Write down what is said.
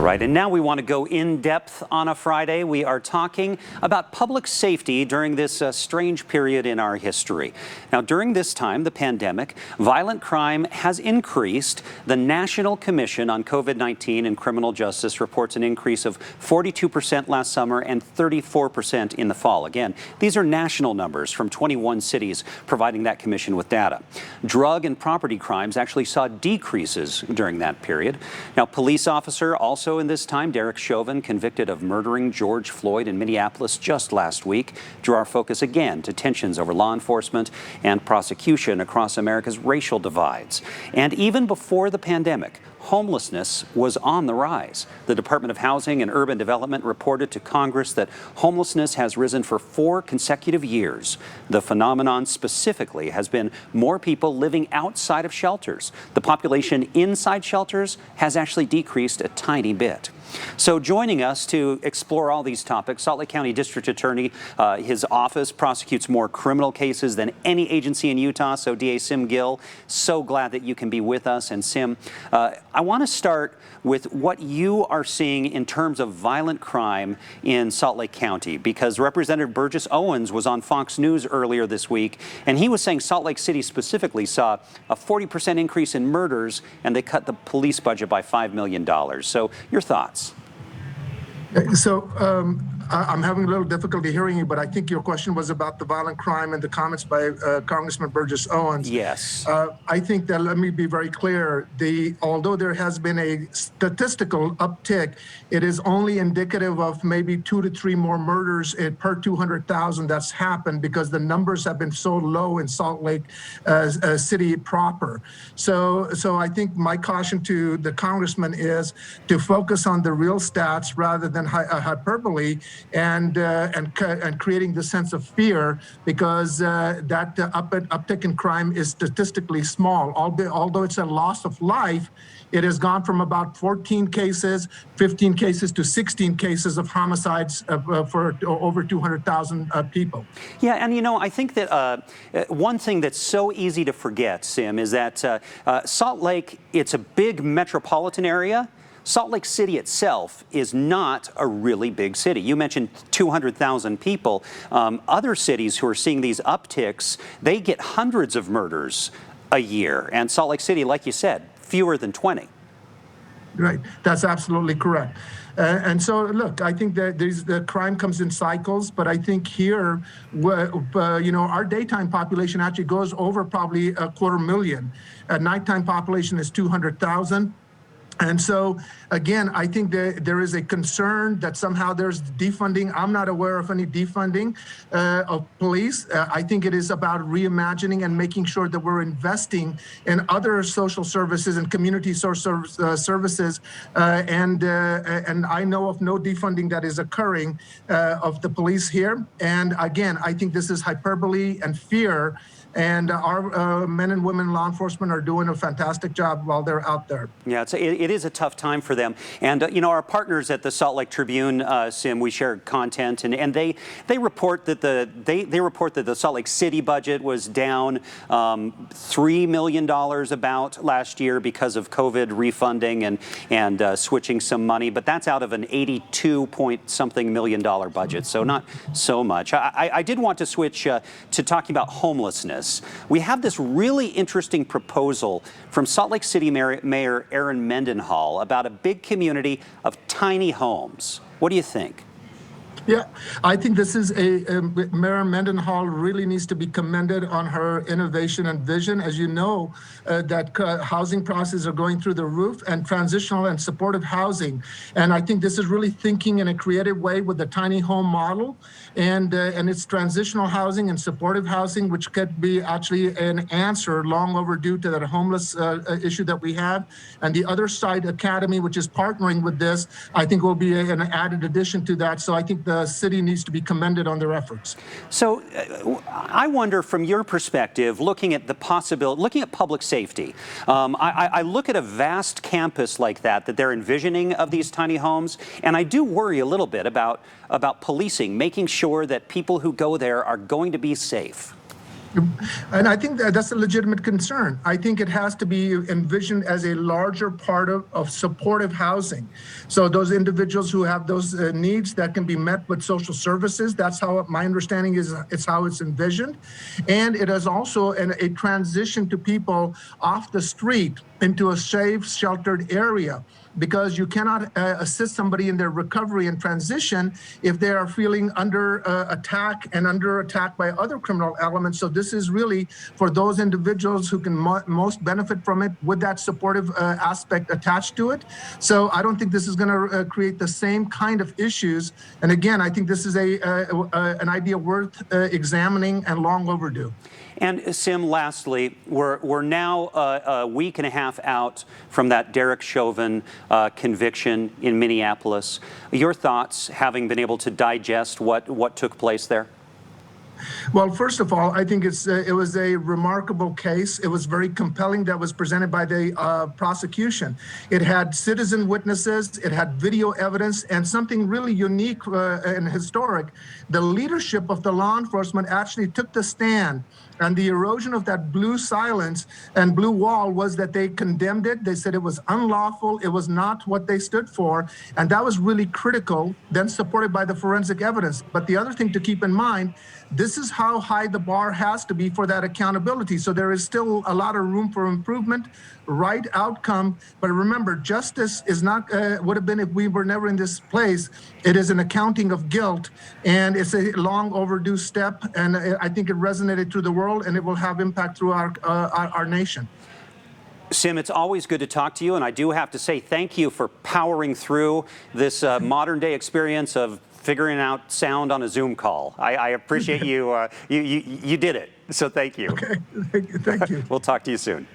All right, and now we want to go in depth on a Friday. We are talking about public safety during this strange period in our history. Now, during this time, the pandemic, violent crime has increased. The National Commission on COVID-19 and Criminal Justice reports an increase of 42% last summer and 34% in the fall. Again, these are national numbers from 21 cities providing that commission with data. Drug and property crimes actually saw decreases during that period. Now, police officer also in this time, Derek Chauvin, convicted of murdering George Floyd in Minneapolis just last week, drew our focus again to tensions over law enforcement and prosecution across America's racial divides. And even before the pandemic, homelessness was on the rise. The Department of Housing and Urban Development reported to Congress that homelessness has risen for 4 consecutive years. The phenomenon specifically has been more people living outside of shelters. The population inside shelters has actually decreased a tiny bit. So joining us to explore all these topics, Salt Lake County District Attorney, his office prosecutes more criminal cases than any agency in Utah. So DA Sim Gill, so glad that you can be with us. And Sim, I want to start with what you are seeing in terms of violent crime in Salt Lake County, because Representative Burgess Owens was on Fox News earlier this week, and he was saying Salt Lake City specifically saw a 40% increase in murders, and they cut the police budget by $5 million. So your thoughts? So I'm having a little difficulty hearing you, but I think your question was about the violent crime and the comments by Congressman Burgess Owens. Yes. I think that, let me be very clear, although there has been a statistical uptick, it is only indicative of maybe 2 to 3 more murders per 200,000 that's happened, because the numbers have been so low in Salt Lake City proper. So I think my caution to the congressman is to focus on the real stats rather than hyperbole and creating the sense of fear, because that uptick in crime is statistically small. Although it's a loss of life, it has gone from about 14 cases, 15 cases to 16 cases of homicides for over 200,000 people. Yeah, and you know, I think that one thing that's so easy to forget, Sim, is that Salt Lake, it's a big metropolitan area. Salt Lake City itself is not a really big city. You mentioned 200,000 people. Other cities who are seeing these upticks, they get hundreds of murders a year. And Salt Lake City, like you said, fewer than 20. Right. That's absolutely correct. And so, look, I think that the crime comes in cycles, but I think here, our daytime population actually goes over probably 250,000. Nighttime population is 200,000. And so, again, I think that there is a concern that somehow there's defunding. I'm not aware of any defunding of police. I think it is about reimagining and making sure that we're investing in other social services and community services. And I know of no defunding that is occurring of the police here. And again, I think this is hyperbole and fear. And our men and women law enforcement are doing a fantastic job while they're out there. Yeah, it is a tough time for them. And, our partners at the Salt Lake Tribune, Sim, we share content, and they report that the Salt Lake City budget was down $3 million about last year because of COVID refunding and switching some money. But that's out of an $82-point-something million budget, so not so much. I did want to switch to talking about homelessness. We have this really interesting proposal from Salt Lake City Mayor Aaron Mendenhall about a big community of tiny homes. What do you think? Yeah, I think this is Mayor Mendenhall really needs to be commended on her innovation and vision. As you know, that housing prices are going through the roof, and transitional and supportive housing. And I think this is really thinking in a creative way with the tiny home model, and it's transitional housing and supportive housing, which could be actually an answer long overdue to that homeless issue that we have. And the Other Side Academy, which is partnering with this, I think will be an added addition to that. So I think the city needs to be commended on their efforts. So I wonder, from your perspective, looking at the possibility, looking at public safety, I look at a vast campus like that they're envisioning of these tiny homes, and I do worry a little bit about policing, making sure that people who go there are going to be safe. And I think that that's a legitimate concern. I think it has to be envisioned as a larger part of supportive housing. So those individuals who have those needs that can be met with social services, that's how my understanding is, it's how it's envisioned. And it is also a transition to people off the street into a safe, sheltered area, because you cannot assist somebody in their recovery and transition if they are feeling under attack and under attack by other criminal elements. So this is really for those individuals who can most benefit from it with that supportive aspect attached to it. So I don't think this is going to create the same kind of issues. And again, I think this is an idea worth examining and long overdue. And Sim, lastly, we're now a week and a half out from that Derek Chauvin conviction in Minneapolis. Your thoughts, having been able to digest what took place there? Well, first of all, I think it was a remarkable case. It was very compelling that was presented by the prosecution. It had citizen witnesses, it had video evidence, and something really unique and historic. The leadership of the law enforcement actually took the stand, and the erosion of that blue silence and blue wall was that they condemned it. They said it was unlawful. It was not what they stood for. And that was really critical, then supported by the forensic evidence. But the other thing to keep in mind, this is how high the bar has to be for that accountability. So there is still a lot of room for improvement, right outcome. But remember, justice is not would have been if we were never in this place. It is an accounting of guilt, and it's a long overdue step. And I think it resonated through the world, and it will have impact through our nation. Sim, it's always good to talk to you, and I do have to say thank you for powering through this modern-day experience of figuring out sound on a Zoom call. I appreciate you. You did it, so thank you. Okay, thank you. We'll talk to you soon.